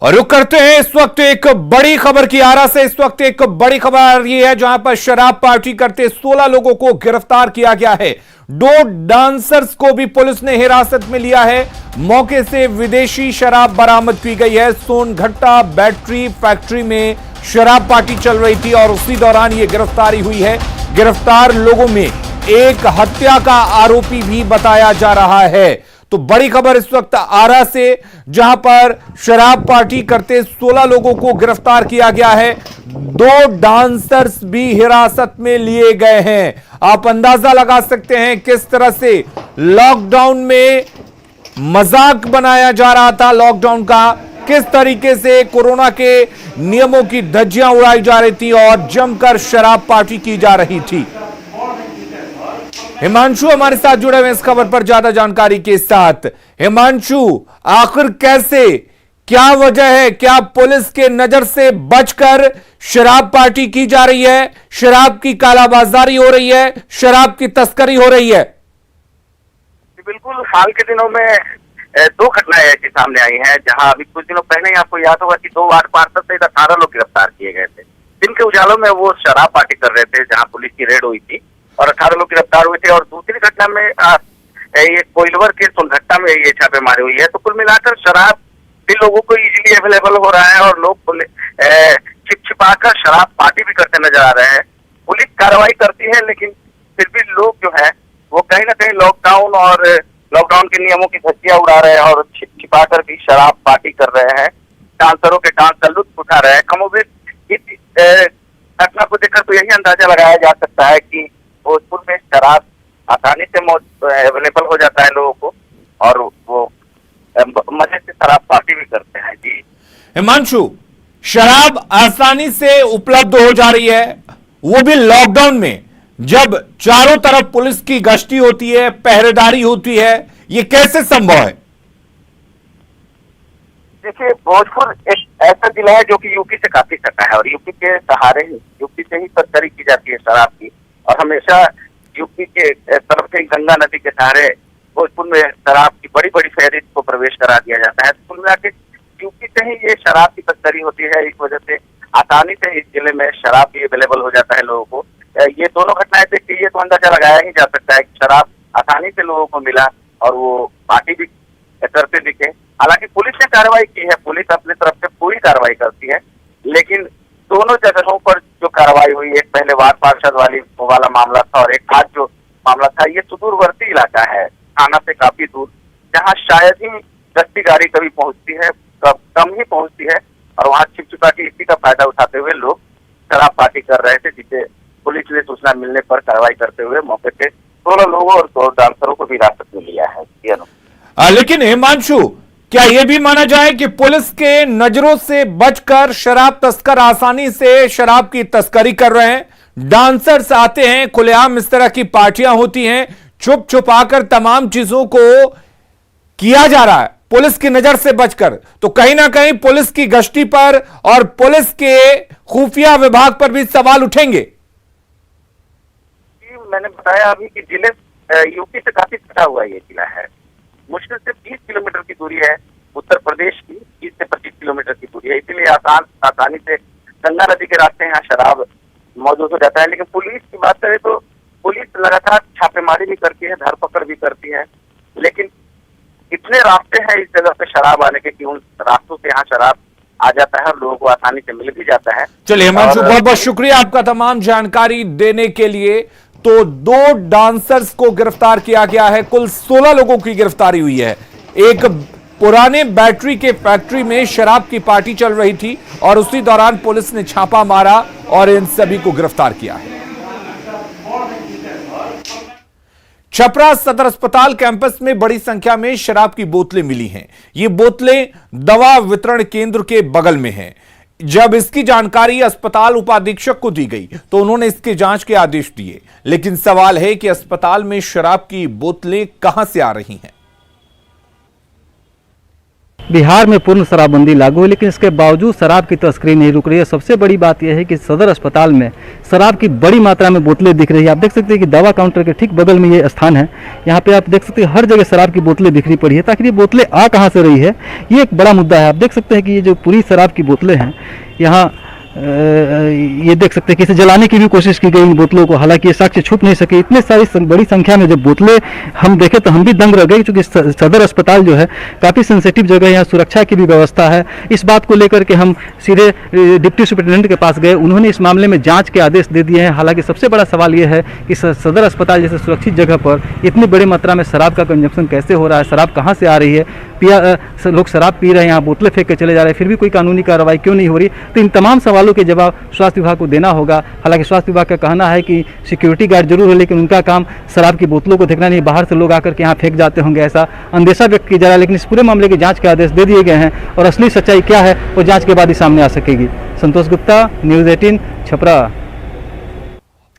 और रुक करते हैं इस वक्त एक बड़ी खबर की आरा से। इस वक्त एक बड़ी खबर यह है जहां पर शराब पार्टी करते 16 लोगों को गिरफ्तार किया गया है। 2 डांसर्स को भी पुलिस ने हिरासत में लिया है। मौके से विदेशी शराब बरामद की गई है। सोनघट्टा बैटरी फैक्ट्री में शराब पार्टी चल रही थी और उसी दौरान यह गिरफ्तारी हुई है। गिरफ्तार लोगों में एक हत्या का आरोपी भी बताया जा रहा है। तो बड़ी खबर इस वक्त आरा से, जहां पर शराब पार्टी करते 16 लोगों को गिरफ्तार किया गया है। 2 डांसर्स भी हिरासत में लिए गए हैं। आप अंदाजा लगा सकते हैं किस तरह से लॉकडाउन में मजाक बनाया जा रहा था। लॉकडाउन का किस तरीके से कोरोना के नियमों की धज्जियां उड़ाई जा रही थी और जमकर शराब पार्टी की जा रही थी। हिमांशु हमारे साथ जुड़े हुए इस खबर पर ज्यादा जानकारी के साथ। हिमांशु, आखिर कैसे, क्या वजह है, क्या पुलिस के नजर से बचकर शराब पार्टी की जा रही है, शराब की कालाबाजारी हो रही है, शराब की तस्करी हो रही है? बिल्कुल, हाल के दिनों में 2 घटनाएं ऐसी सामने आई हैं, जहां अभी कुछ दिनों पहले ही आपको याद होगा कि 2 वार्ड पार्षद सहित 18 लोग गिरफ्तार किए गए थे। दिन के उजालों में वो शराब पार्टी कर रहे थे, जहां पुलिस की रेड हुई थी और 18 लोग गिरफ्तार हुए थे। और दूसरी घटना में ये कोइलवर के सोनघट्टा में ये छापेमारी हुई है। तो कुल मिलाकर शराब भी लोगों को इजीली अवेलेबल हो रहा है और लोग छिपछिपाकर शराब पार्टी भी करते नजर आ रहे हैं। पुलिस कार्रवाई करती है, लेकिन फिर भी लोग जो है वो कहीं ना कहीं लॉकडाउन के नियमों की धज्जियां उड़ा रहे हैं और छिपाकर भी शराब पार्टी कर रहे हैं। डांसरों के डांस का लुत्फ उठा रहे हैं। कमोबेश इस घटना को देखकर तो यही अंदाजा लगाया जा सकता है कि भोजपुर में शराब आसानी से अवेलेबल हो जाता है लोगों को और वो मजे से शराब पार्टी भी करते हैं। जी हिमांशु, शराब आसानी से उपलब्ध हो जा रही है, वो भी लॉकडाउन में, जब चारों तरफ पुलिस की गश्ती होती है, पहरेदारी होती है। ये कैसे संभव है? देखिए, भोजपुर एक ऐसा जिला है जो कि यूपी से काफी सटा है और यूपी के सहारे ही, यूपी से ही तस्करी की जाती है शराब की। और हमेशा यूपी के तरफ से गंगा नदी के सहारे भोजपुर में शराब की बड़ी बड़ी फहरिस्त को प्रवेश करा दिया जाता है। कुल मिला के यूपी से ही ये शराब की तस्करी होती है। इस वजह से आसानी से इस जिले में शराब भी अवेलेबल हो जाता है लोगों को। ये दोनों घटनाएं देख के ये तो अंदाजा लगाया ही जा सकता है कि शराब आसानी से लोगों को मिला और वो पार्टी भी करते दिखे। हालांकि पुलिस ने कार्रवाई की है, पुलिस अपनी तरफ से पूरी कार्रवाई करती है, लेकिन दोनों जगहों पर जो कार्रवाई हुई, एक पहले वार्ड पार्षद वाला मामला था और एक आज जो मामला था, ये सुदूरवर्ती इलाका है, थाना से काफी दूर, जहां शायद ही गश्ती गाड़ी कभी पहुंचती है, कम ही पहुंचती है और वहां छिपछिपा के इसी का फायदा उठाते हुए लोग शराब पार्टी कर रहे थे, जिसे पुलिस ने सूचना मिलने पर कार्रवाई करते हुए मौके पे 16 लोगों और 2 डांसरों को भी हिरासत में लिया है। लेकिन हिमांशु, क्या यह भी माना जाए कि पुलिस के नजरों से बचकर शराब तस्कर आसानी से शराब की तस्करी कर रहे हैं? डांसर्स आते हैं, खुलेआम इस तरह की पार्टियां होती हैं, छुप छुपाकर तमाम चीजों को किया जा रहा है पुलिस की नजर से बचकर। तो कहीं ना कहीं पुलिस की गश्ती पर और पुलिस के खुफिया विभाग पर भी सवाल उठेंगे। मैंने बताया अभी कि जिले यूपी से काफी सटा हुआ ये जिला है। मुश्किल से 20 किलोमीटर की दूरी है उत्तर प्रदेश की, 20 से 25 किलोमीटर की दूरी है। इसीलिए आसानी से गंगा नदी के रास्ते यहाँ शराब मौजूद हो जाता है। लेकिन पुलिस की बात करें तो पुलिस लगातार छापेमारी भी करती है, धरपकड़ भी करती है, लेकिन इतने रास्ते हैं इस जगह पे शराब आने के कि उन रास्तों से यहाँ शराब आ जाता है और लोगों को आसानी से मिल भी जाता है। चलिए हिमांशु, बहुत बहुत शुक्रिया आपका तमाम जानकारी देने के लिए। तो 2 डांसर्स को गिरफ्तार किया गया है, कुल 16 लोगों की गिरफ्तारी हुई है। एक पुराने बैटरी के फैक्ट्री में शराब की पार्टी चल रही थी और उसी दौरान पुलिस ने छापा मारा और इन सभी को गिरफ्तार किया है। छपरा सदर अस्पताल कैंपस में बड़ी संख्या में शराब की बोतलें मिली हैं। ये बोतलें दवा वितरण केंद्र के बगल में हैं। जब इसकी जानकारी अस्पताल उपाधीक्षक को दी गई तो उन्होंने इसके जांच के आदेश दिए, लेकिन सवाल है कि अस्पताल में शराब की बोतलें कहां से आ रही हैं। बिहार में पूर्ण शराबबंदी लागू है, लेकिन इसके बावजूद शराब की तस्करी नहीं रुक रही है। सबसे बड़ी बात यह है कि सदर अस्पताल में शराब की बड़ी मात्रा में बोतलें दिख रही है। आप देख सकते हैं कि दवा काउंटर के ठीक बगल में ये स्थान है। यहाँ पे आप देख सकते हैं हर जगह शराब की बोतलें बिखरी पड़ी है। ताकि ये बोतलें आ कहाँ से रही है, ये एक बड़ा मुद्दा है। आप देख सकते हैं कि ये जो पूरी शराब की बोतलें हैं यहाँ ये देख सकते हैं कि इसे जलाने की भी कोशिश की गई इन बोतलों को, हालांकि ये साक्ष्य छुप नहीं सके। इतने सारी बड़ी संख्या में जब बोतलें हम देखे तो हम भी दंग रह गए, क्योंकि सदर अस्पताल जो है काफ़ी सेंसिटिव जगह है, यहाँ सुरक्षा की भी व्यवस्था है। इस बात को लेकर के हम सीधे डिप्टी सुपरिटेंडेंट के पास गए, उन्होंने इस मामले में जाँच के आदेश दे दिए हैं। हालांकि सबसे बड़ा सवाल ये है कि सदर अस्पताल जैसे सुरक्षित जगह पर इतनी बड़ी मात्रा में शराब का कंजप्शन कैसे हो रहा है, शराब कहाँ से आ रही है, लोग शराब पी रहे हैं, यहाँ बोतलें फेंक के चले जा रहे हैं, फिर भी कोई कानूनी कार्रवाई क्यों नहीं हो रही। तो इन तमाम सवालों के जवाब स्वास्थ्य विभाग को देना होगा। हालांकि स्वास्थ्य विभाग का कहना है कि सिक्योरिटी गार्ड जरूर है, लेकिन उनका काम शराब की बोतलों को देखना नहीं, बाहर से लोग आकर के यहाँ फेंक जाते होंगे, ऐसा अंदेशा व्यक्त किया जा रहा है। लेकिन इस पूरे मामले की जांच के आदेश दे दिए गए हैं और असली सच्चाई क्या है वो जांच के बाद ही सामने आ सकेगी। संतोष गुप्ता, न्यूज़ 18, छपरा।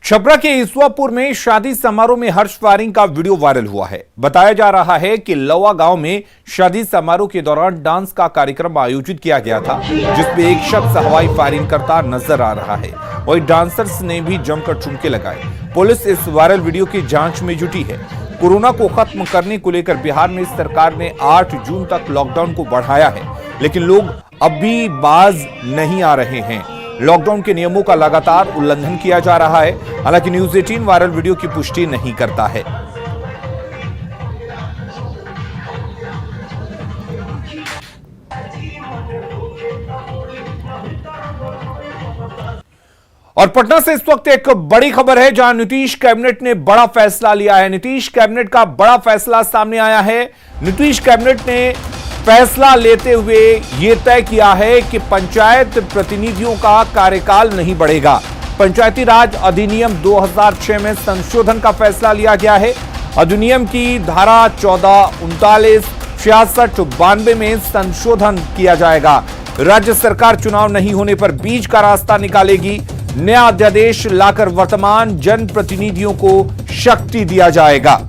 छपरा के ईसवापुर में शादी समारोह में हर्ष फायरिंग का वीडियो वायरल हुआ है। बताया जा रहा है कि लवा गांव में शादी समारोह के दौरान डांस का कार्यक्रम आयोजित किया गया था, जिसमें एक शख्स हवाई फायरिंग करता नजर आ रहा है। वहीं डांसर्स ने भी जमकर ठुमके लगाए। पुलिस इस वायरल वीडियो की जांच में जुटी है। कोरोना को खत्म करने को लेकर बिहार में सरकार ने 8 जून तक लॉकडाउन को बढ़ाया है, लेकिन लोग अब भी बाज नहीं आ रहे हैं। लॉकडाउन के नियमों का लगातार उल्लंघन किया जा रहा है। हालांकि न्यूज़ 18 वायरल वीडियो की पुष्टि नहीं करता है। और पटना से इस वक्त एक बड़ी खबर है, जहां नीतीश कैबिनेट ने बड़ा फैसला लिया है। नीतीश कैबिनेट का बड़ा फैसला सामने आया है। नीतीश कैबिनेट ने फैसला लेते हुए यह तय किया है कि पंचायत प्रतिनिधियों का कार्यकाल नहीं बढ़ेगा। पंचायती राज अधिनियम 2006 में संशोधन का फैसला लिया गया है। अधिनियम की धारा 14, 39, 66, 92 में संशोधन किया जाएगा। राज्य सरकार चुनाव नहीं होने पर बीच का रास्ता निकालेगी। नया अध्यादेश लाकर वर्तमान जनप्रतिनिधियों को शक्ति दिया जाएगा।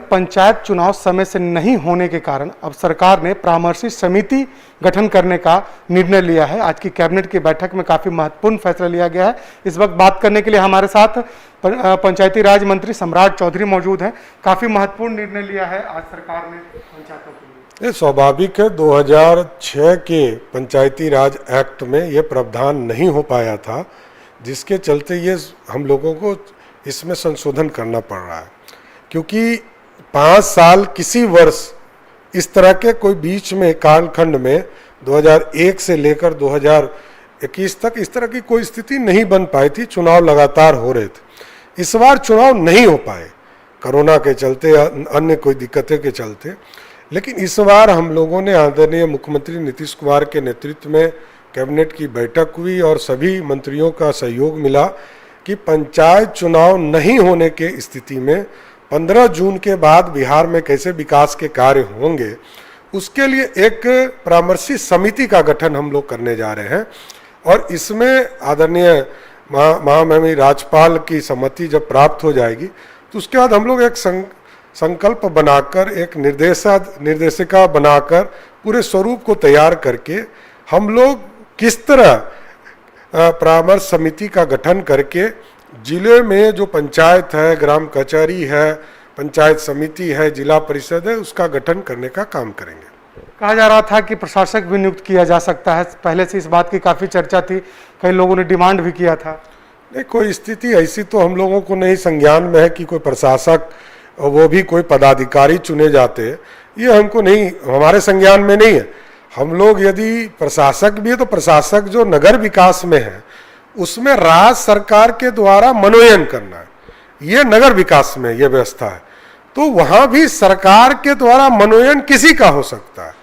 पंचायत चुनाव समय से नहीं होने के कारण अब सरकार ने परामर्शी समिति गठन करने का निर्णय लिया है। आज की कैबिनेट की बैठक में काफी महत्वपूर्ण फैसला लिया गया है। इस वक्त बात करने के लिए हमारे साथ पंचायती राज मंत्री सम्राट चौधरी मौजूद हैं। काफी महत्वपूर्ण निर्णय लिया है आज सरकार ने पंचायतों के लिए। ये स्वाभाविक है, 2006 के पंचायती राज एक्ट में ये प्रावधान नहीं हो पाया था, जिसके चलते ये हम लोगों को इसमें संशोधन करना पड़ रहा है। क्योंकि 5 साल किसी वर्ष इस तरह के कोई बीच में कालखंड में 2001 से लेकर 2021 तक इस तरह की कोई स्थिति नहीं बन पाई थी। चुनाव लगातार हो रहे थे। इस बार चुनाव नहीं हो पाए कोरोना के चलते, अन्य कोई दिक्कतें के चलते। लेकिन इस बार हम लोगों ने आदरणीय मुख्यमंत्री नीतीश कुमार के नेतृत्व में कैबिनेट की बैठक हुई और सभी मंत्रियों का सहयोग मिला कि पंचायत चुनाव नहीं होने के स्थिति में 15 जून के बाद बिहार में कैसे विकास के कार्य होंगे, उसके लिए एक परामर्शी समिति का गठन हम लोग करने जा रहे हैं। और इसमें आदरणीय महामहिम राज्यपाल की सहमति जब प्राप्त हो जाएगी तो उसके बाद हम लोग एक संकल्प बनाकर, एक निर्देशिका बनाकर पूरे स्वरूप को तैयार करके हम लोग किस तरह परामर्श समिति का गठन करके जिले में जो पंचायत है, ग्राम कचहरी है, पंचायत समिति है, जिला परिषद है, उसका गठन करने का काम करेंगे। कहा जा रहा था कि प्रशासक भी नियुक्त किया जा सकता है। पहले से इस बात की काफी चर्चा थी, कई लोगों ने डिमांड भी किया था। नहीं, कोई स्थिति ऐसी तो हम लोगों को नहीं संज्ञान में है कि कोई प्रशासक, वो भी कोई पदाधिकारी चुने जाते हैं, ये हमको नहीं, हमारे संज्ञान में नहीं है। हम लोग यदि प्रशासक भी है तो प्रशासक जो नगर विकास में है उसमें राज्य सरकार के द्वारा मनोनयन करना है, ये नगर विकास में ये व्यवस्था है। तो वहां भी सरकार के द्वारा मनोनयन किसी का हो सकता है।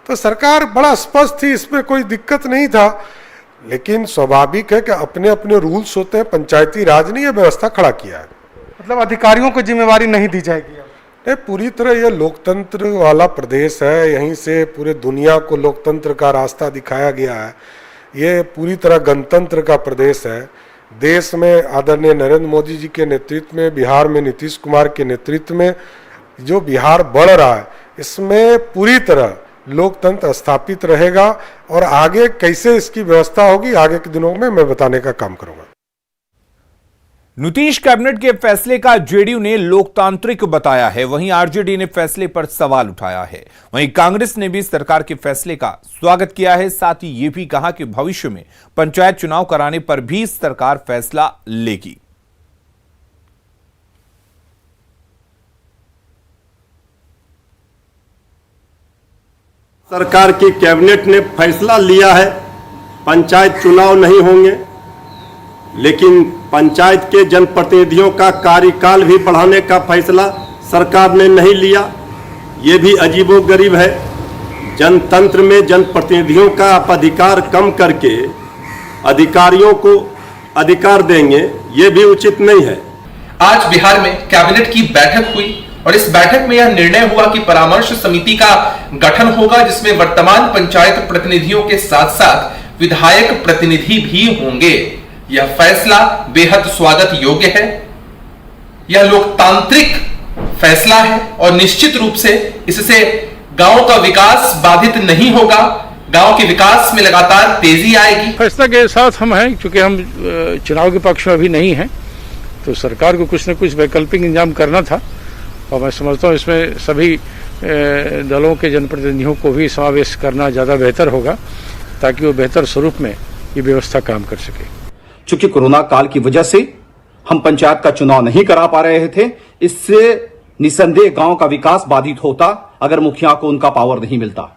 तो सरकार बड़ा स्पष्ट थी, इसमें कोई दिक्कत नहीं था। लेकिन स्वाभाविक है कि अपने अपने रूल्स होते हैं। पंचायती राज ने यह व्यवस्था खड़ा किया है। मतलब अधिकारियों को जिम्मेवारी नहीं दी जाएगी। नहीं, पूरी तरह यह लोकतंत्र वाला प्रदेश है। यहीं से पूरे दुनिया को लोकतंत्र का रास्ता दिखाया गया है। ये पूरी तरह गणतंत्र का प्रदेश है। देश में आदरणीय नरेंद्र मोदी जी के नेतृत्व में, बिहार में नीतीश कुमार के नेतृत्व में जो बिहार बढ़ रहा है, इसमें पूरी तरह लोकतंत्र स्थापित रहेगा और आगे कैसे इसकी व्यवस्था होगी आगे के दिनों में मैं बताने का काम करूंगा। नीतीश कैबिनेट के फैसले का जेडीयू ने लोकतांत्रिक बताया है, वहीं आरजेडी ने फैसले पर सवाल उठाया है। वहीं कांग्रेस ने भी सरकार के फैसले का स्वागत किया है। साथ ही यह भी कहा कि भविष्य में पंचायत चुनाव कराने पर भी सरकार फैसला लेगी। सरकार की कैबिनेट ने फैसला लिया है पंचायत चुनाव नहीं होंगे, लेकिन पंचायत के जनप्रतिनिधियों का कार्यकाल भी बढ़ाने का फैसला सरकार ने नहीं लिया। ये भी अजीबोगरीब है। जनतंत्र में जनप्रतिनिधियों का आप अधिकार कम करके अधिकारियों को अधिकार देंगे, ये भी उचित नहीं है। आज बिहार में कैबिनेट की बैठक हुई और इस बैठक में यह निर्णय हुआ कि परामर्श समिति का गठन होगा, जिसमें वर्तमान पंचायत प्रतिनिधियों के साथ साथ विधायक प्रतिनिधि भी होंगे। यह फैसला बेहद स्वागत योग्य है। यह लोकतांत्रिक फैसला है और निश्चित रूप से इससे गांव का विकास बाधित नहीं होगा। गांव के विकास में लगातार तेजी आएगी। फैसला के साथ हम हैं, क्योंकि हम चुनाव के पक्ष में अभी नहीं हैं, तो सरकार को कुछ न कुछ वैकल्पिक इंतजाम करना था और मैं समझता हूँ इसमें सभी दलों के जनप्रतिनिधियों को भी समावेश करना ज़्यादा बेहतर होगा, ताकि वो बेहतर स्वरूप में ये व्यवस्था काम कर सके। चूंकि कोरोना काल की वजह से हम पंचायत का चुनाव नहीं करा पा रहे थे, इससे निसंदेह गांव का विकास बाधित होता अगर मुखिया को उनका पावर नहीं मिलता।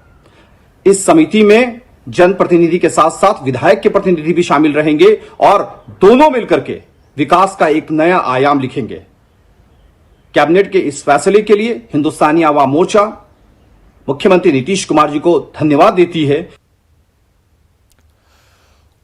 इस समिति में जनप्रतिनिधि के साथ साथ विधायक के प्रतिनिधि भी शामिल रहेंगे और दोनों मिलकर के विकास का एक नया आयाम लिखेंगे। कैबिनेट के इस फैसले के लिए हिंदुस्तानी आवाम मोर्चा मुख्यमंत्री नीतीश कुमार जी को धन्यवाद देती है।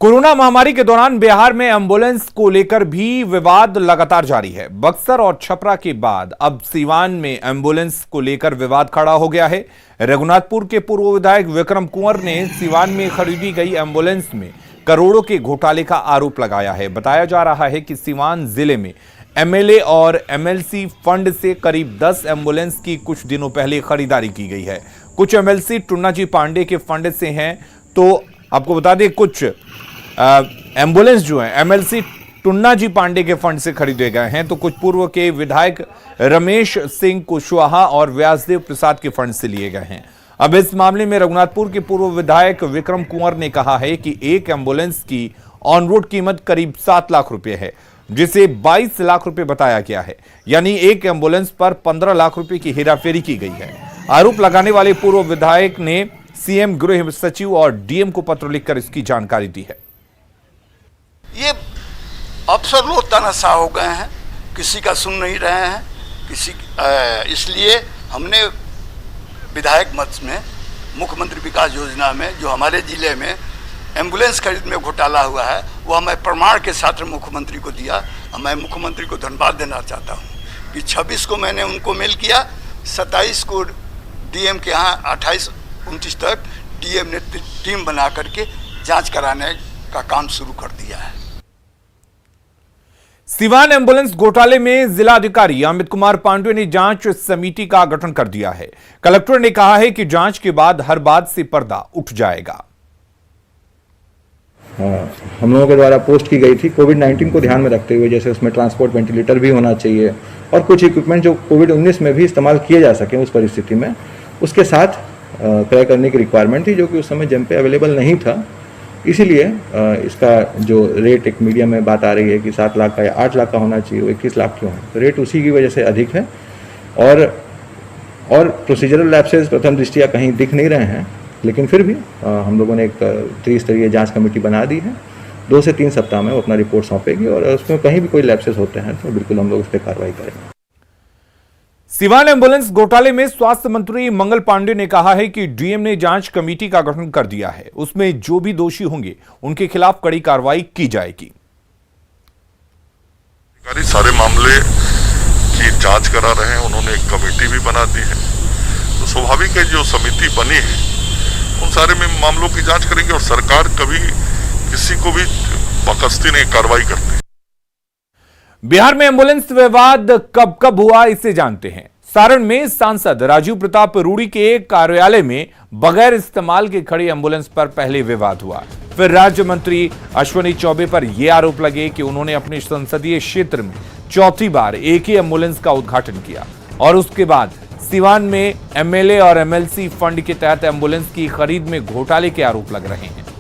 कोरोना महामारी के दौरान बिहार में एम्बुलेंस को लेकर भी विवाद लगातार जारी है। बक्सर और छपरा के बाद अब सीवान में एम्बुलेंस को लेकर विवाद खड़ा हो गया है। रघुनाथपुर के पूर्व विधायक विक्रम कुंवर ने सीवान में खरीदी गई एम्बुलेंस में करोड़ों के घोटाले का आरोप लगाया है। बताया जा रहा है कि सीवान जिले में एमएलए और एमएलसी फंड से करीब 10 एम्बुलेंस की कुछ दिनों पहले खरीदारी की गई है। कुछ एमएलसी टुन्ना जी पांडे के फंड से हैं, तो आपको बता दें कुछ एम्बुलेंस जो है एमएलसी टुन्ना जी पांडे के फंड से खरीदे गए हैं, तो कुछ पूर्व के विधायक रमेश सिंह कुशवाहा और व्यासदेव प्रसाद के फंड से लिए गए हैं। अब इस मामले में रघुनाथपुर के पूर्व विधायक विक्रम कुंवर ने कहा है कि एक एम्बुलेंस की ऑन रोड कीमत करीब 7 लाख रुपए है, जिसे 22 लाख रुपए बताया गया है। यानी एक एम्बुलेंस पर 15 लाख रुपए की हेराफेरी की गई है। आरोप लगाने वाले पूर्व विधायक ने सीएम, गृह सचिव और डीएम को पत्र लिखकर इसकी जानकारी दी है। ये अफसर लोग तनसा हो गए हैं, किसी का सुन नहीं रहे हैं, इसलिए हमने विधायक मत में मुख्यमंत्री विकास योजना में जो हमारे जिले में एम्बुलेंस खरीद में घोटाला हुआ है, वो हमें प्रमाण के साथ मुख्यमंत्री को दिया। मैं मुख्यमंत्री को धन्यवाद देना चाहता हूँ कि 26 को मैंने उनको मेल किया, 27 को डीएम के यहाँ, 28-29 तक डीएम ने टीम बना करके जांच कराने का काम शुरू कर दिया है। सीवान एम्बुलेंस घोटाले में जिला अधिकारी अमित कुमार पांडे ने जांच समिति का गठन कर दिया है। कलेक्टर ने कहा है कि जांच के बाद हर बात से पर्दा उठ जाएगा। हम लोगों के द्वारा पोस्ट की गई थी कोविड-19 को ध्यान में रखते हुए, जैसे उसमें ट्रांसपोर्ट वेंटिलेटर भी होना चाहिए और कुछ इक्विपमेंट जो कोविड-19 में भी इस्तेमाल किए जा सके उस परिस्थिति में, उसके साथ क्रय करने की रिक्वायरमेंट थी, जो कि उस समय जेम पे अवेलेबल नहीं था। इसीलिए इसका जो रेट एक मीडिया में बात आ रही है कि 7 लाख का या 8 लाख का होना चाहिए, वो 21 लाख क्यों है, तो रेट उसी की वजह से अधिक है। और प्रोसीजरल लैप्सेस प्रथम दृष्टिया कहीं दिख नहीं रहे हैं, लेकिन फिर भी हम लोगों ने एक त्रिस्तरीय जांच कमेटी बना दी है। 2 से 3 सप्ताह में वो अपना रिपोर्ट सौंपेगी और उसमें कहीं भी कोई लैप्सेस होते हैं तो बिल्कुल हम लोग उस पर कार्रवाई करेंगे। सीवान एम्बुलेंस घोटाले में स्वास्थ्य मंत्री मंगल पांडे ने कहा है कि डीएम ने जांच कमेटी का गठन कर दिया है, उसमें जो भी दोषी होंगे उनके खिलाफ कड़ी कार्रवाई की जाएगी। सारे मामले की जांच करा रहे हैं, उन्होंने एक कमेटी भी बना दी है, तो स्वाभाविक है जो समिति बनी है उन सारे में मामलों की जांच करेंगे और सरकार कभी किसी को भी बकस्ती नहीं कार्रवाई करती। बिहार में एम्बुलेंस विवाद कब कब हुआ इसे जानते हैं। सारण में सांसद राजीव प्रताप रूडी के कार्यालय में बगैर इस्तेमाल के खड़ी एम्बुलेंस पर पहले विवाद हुआ, फिर राज्य मंत्री अश्विनी चौबे पर यह आरोप लगे कि उन्होंने अपने संसदीय क्षेत्र में चौथी बार एक ही एम्बुलेंस का उद्घाटन किया और उसके बाद सिवान में एमएलए और एमएलसी फंड के तहत एम्बुलेंस की खरीद में घोटाले के आरोप लग रहे हैं।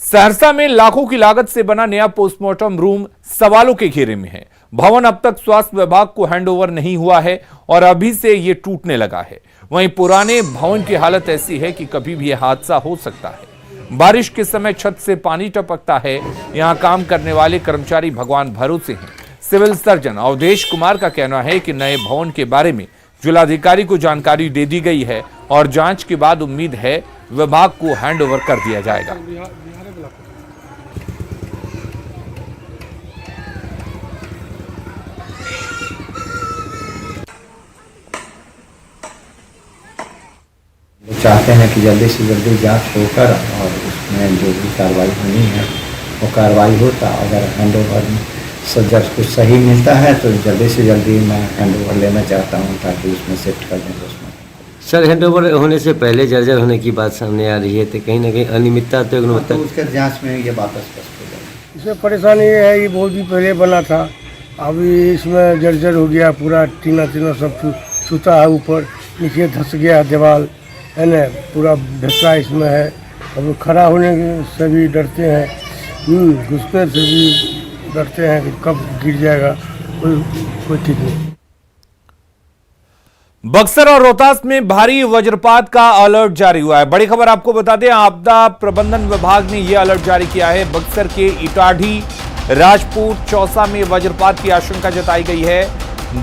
सहरसा में लाखों की लागत से बना नया पोस्टमार्टम रूम सवालों के घेरे में है। भवन अब तक स्वास्थ्य विभाग को हैंडओवर नहीं हुआ है और अभी से यह टूटने लगा है। वहीं पुराने भवन की हालत ऐसी है कि कभी भी यह हादसा हो सकता है। बारिश के समय छत से पानी टपकता है। यहां काम करने वाले कर्मचारी भगवान भरोसे हैं। सिविल सर्जन अवधेश कुमार का कहना है कि नए भवन के बारे में जिलाधिकारी को जानकारी दे दी गई है और जांच के बाद उम्मीद है विभाग को हैंडओवर कर दिया जाएगा। चाहते हैं कि जल्दी से जल्दी जांच होकर और उसमें जो भी कार्रवाई होनी है वो कार्रवाई होता। अगर हैंडओवर से जब कुछ सही मिलता है तो जल्दी से जल्दी मैं हैंडओवर लेना चाहता हूं ताकि उसमें शिफ्ट कर दें। उसमें सर हैंडओवर होने से पहले जर्जर होने की बात सामने आ रही है, तो कहीं ना कहीं अनियमितता तो उसके जाँच में ये बात स्पष्ट हो जाएगी। इसमें परेशानी ये है, ये बहुत दिन पहले बना था, अभी इसमें जर्जर हो गया, पूरा टीना सब छूता है, ऊपर नीचे धंस गया दीवार है ना, पूरा ढक्का इसमें है। अब खड़ा होने से भी डरते हैं, घुसपैठ से भी डरते हैं कि कब गिर जाएगा, कोई ठीक नहीं। बक्सर और रोहतास में भारी वज्रपात का अलर्ट जारी हुआ है। बड़ी खबर आपको बता दें, आपदा प्रबंधन विभाग ने यह अलर्ट जारी किया है। बक्सर के इटाढ़ी, राजपूत, चौसा में वज्रपात की आशंका जताई गई है।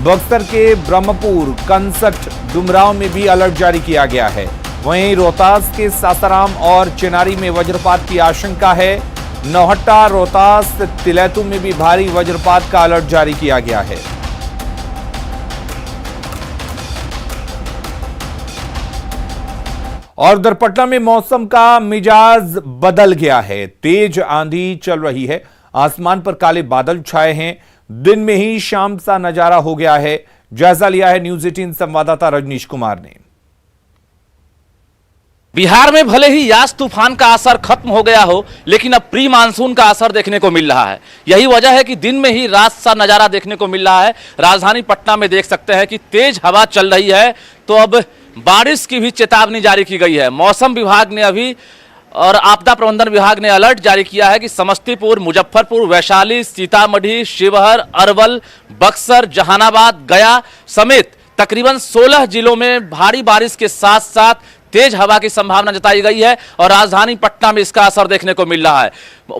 बक्सर के ब्रह्मपुर, कंसट, डुमराव में भी अलर्ट जारी किया गया है। वहीं रोहतास के सासाराम और चिनारी में वज्रपात की आशंका है। नौहट्टा, रोहतास, तिलैतू में भी भारी वज्रपात का अलर्ट जारी किया गया है। और उधर पटना में मौसम का मिजाज बदल गया है। तेज आंधी चल रही है। आसमान पर काले बादल छाए हैं। दिन में ही शाम सा नजारा हो गया है। जायजा लिया है न्यूज 18 संवाददाता रजनीश कुमार ने। बिहार में भले ही यास तूफान का असर खत्म हो गया हो, लेकिन अब प्री मानसून का असर देखने को मिल रहा है। यही वजह है कि दिन में ही रात सा नजारा देखने को मिल रहा है। राजधानी पटना में देख सकते हैं कि तेज हवा चल रही है, तो अब बारिश की भी चेतावनी जारी की गई है। मौसम विभाग ने अभी और आपदा प्रबंधन विभाग ने अलर्ट जारी किया है कि समस्तीपुर, मुजफ्फरपुर, वैशाली, सीतामढ़ी, शिवहर, अरवल, बक्सर, जहानाबाद, गया समेत तकरीबन 16 जिलों में भारी बारिश के साथ साथ तेज हवा की संभावना जताई गई है और राजधानी पटना में इसका असर देखने को मिल रहा है।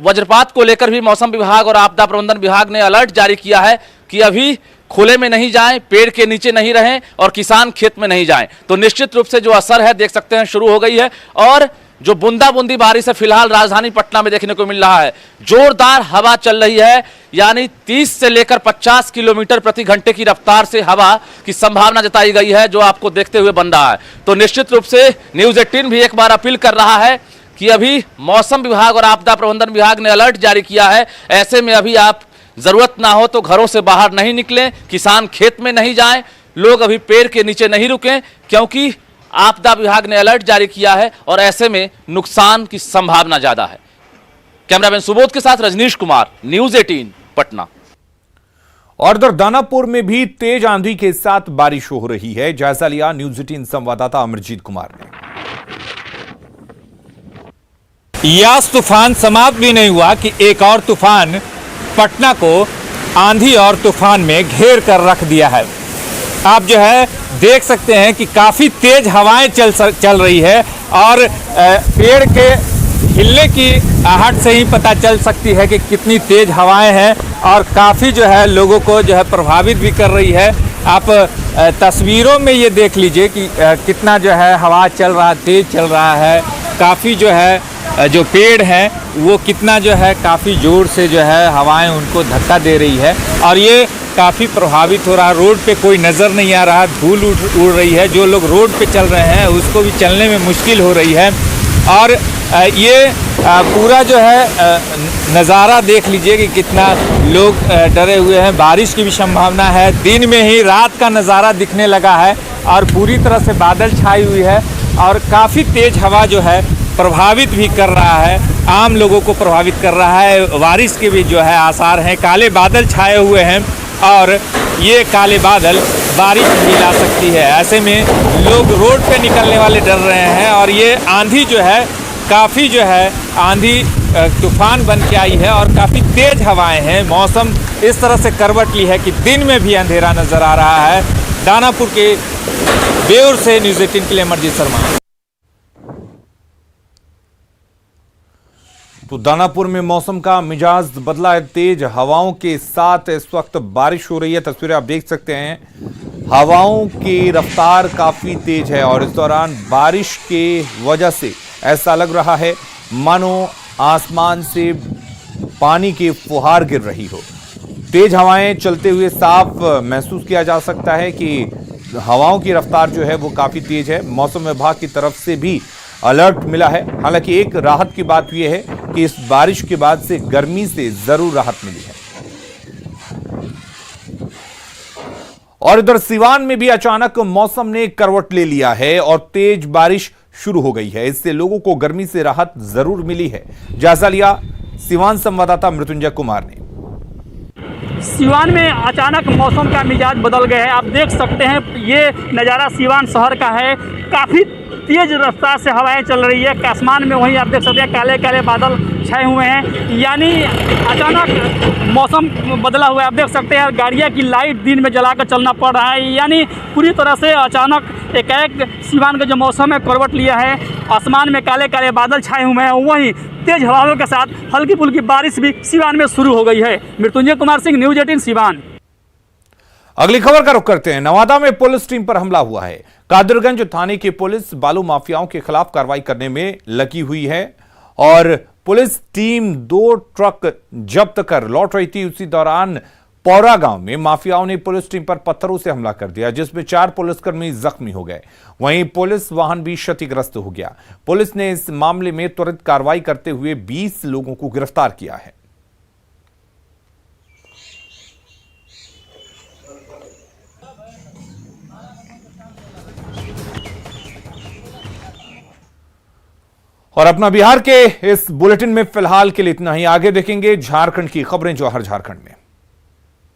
वज्रपात को लेकर भी मौसम विभाग और आपदा प्रबंधन विभाग ने अलर्ट जारी किया है कि अभी खुले में नहीं जाएं, पेड़ के नीचे नहीं रहें और किसान खेत में नहीं जाएं। तो निश्चित रूप से जो असर है देख सकते हैं शुरू हो गई है और जो बूंदा बूंदी बारिश है फिलहाल राजधानी पटना में देखने को मिल रहा है। जोरदार हवा चल रही है, यानी 30 से लेकर 50 किलोमीटर प्रति घंटे की रफ्तार से हवा की संभावना जताई गई है, जो आपको देखते हुए बन रहा है। तो निश्चित रूप से न्यूज 18 भी एक बार अपील कर रहा है कि अभी मौसम विभाग और आपदा प्रबंधन विभाग ने अलर्ट जारी किया है। ऐसे में अभी आप जरूरत ना हो तो घरों से बाहर नहीं निकलें, किसान खेत में नहीं जाएं, लोग अभी पेड़ के नीचे नहीं रुकें, क्योंकि आपदा विभाग ने अलर्ट जारी किया है और ऐसे में नुकसान की संभावना ज्यादा है। कैमरामैन सुबोध के साथ रजनीश कुमार, न्यूज 18 पटना। और उधर दानापुर में भी तेज आंधी के साथ बारिश हो रही है। जायजा लिया न्यूज 18 संवाददाता अमरजीत कुमार ने। यास तूफान समाप्त भी नहीं हुआ कि एक और तूफान पटना को आंधी और तूफान में घेर कर रख दिया है। आप जो है देख सकते हैं कि काफ़ी तेज हवाएं चल रही है और पेड़ के हिलने की आहट से ही पता चल सकती है कि कितनी तेज हवाएं हैं और काफ़ी जो है लोगों को जो है प्रभावित भी कर रही है। आप तस्वीरों में ये देख लीजिए कि कितना जो है हवा चल रहा, तेज चल रहा है। काफ़ी जो है जो पेड़ हैं वो कितना जो है काफ़ी ज़ोर से जो है हवाएं उनको धक्का दे रही है और ये काफ़ी प्रभावित हो रहा है। रोड पे कोई नज़र नहीं आ रहा, धूल उड़ रही है। जो लोग रोड पे चल रहे हैं उसको भी चलने में मुश्किल हो रही है। और ये पूरा जो है नज़ारा देख लीजिए कि कितना लोग डरे हुए हैं। बारिश की भी संभावना है। दिन में ही रात का नज़ारा दिखने लगा है और पूरी तरह से बादल छाई हुई है और काफ़ी तेज़ हवा जो है प्रभावित भी कर रहा है, आम लोगों को प्रभावित कर रहा है। बारिश के भी जो है आसार हैं। काले बादल छाए हुए हैं और ये काले बादल बारिश भी ला सकती है। ऐसे में लोग रोड पे निकलने वाले डर रहे हैं और ये आंधी जो है काफ़ी जो है आंधी तूफान बन के आई है और काफ़ी तेज़ हवाएं हैं। मौसम इस तरह से करवट ली है कि दिन में भी अंधेरा नज़र आ रहा है। दानापुर के बेउर से न्यूज़ 18 के लिए अमरजीत शर्मा। तो दानापुर में मौसम का मिजाज बदला है। तेज हवाओं के साथ इस वक्त बारिश हो रही है। तस्वीरें आप देख सकते हैं। हवाओं की रफ्तार काफी तेज है और इस दौरान बारिश के वजह से ऐसा लग रहा है मानो आसमान से पानी की फुहार गिर रही हो। तेज हवाएं चलते हुए साफ महसूस किया जा सकता है कि हवाओं की रफ्तार जो है वो काफी तेज है। मौसम विभाग की तरफ से भी अलर्ट मिला है। हालांकि एक राहत की बात यह है कि इस बारिश के बाद से गर्मी से जरूर राहत मिली है। और इधर सिवान में भी अचानक मौसम ने करवट ले लिया है और तेज बारिश शुरू हो गई है। इससे लोगों को गर्मी से राहत जरूर मिली है। जायजा लिया सिवान संवाददाता मृत्युंजय कुमार ने। सिवान में अचानक मौसम का मिजाज बदल गया है। आप देख सकते हैं ये नज़ारा सिवान शहर का है। काफ़ी तेज रफ्तार से हवाएं चल रही है। आसमान में वहीं आप देख सकते हैं काले काले बादल छाए हुए हैं। यानी अचानक मौसम बदला हुआ है। आप देख सकते हैं गाड़ियां की लाइट दिन में जलाकर चलना पड़ रहा है। यानी पूरी तरह से अचानक एकाएक सिवान का जो मौसम है करवट लिया है। आसमान में काले काले बादल छाए हुए हैं, वहीं तेज हवाओं के साथ हल्की फुल्की बारिश भी सिवान में शुरू हो गई है। मृत्युंजय कुमार सिंह, न्यूज़ 18 सिवान। अगली खबर का रुख करते हैं। नवादा में पुलिस टीम पर हमला हुआ है। कादरगंज थाने की पुलिस बालू माफियाओं के खिलाफ कार्रवाई करने में लगी हुई है और पुलिस टीम 2 ट्रक जब्त कर लौट रही थी। उसी दौरान पौरा गांव में माफियाओं ने पुलिस टीम पर पत्थरों से हमला कर दिया, जिसमें 4 पुलिसकर्मी जख्मी हो गए। वहीं पुलिस वाहन भी क्षतिग्रस्त हो गया। पुलिस ने इस मामले में त्वरित कार्रवाई करते हुए 20 लोगों को गिरफ्तार किया है। और अपना बिहार के इस बुलेटिन में फिलहाल के लिए इतना ही। आगे देखेंगे झारखंड की खबरें जौहर झारखंड में।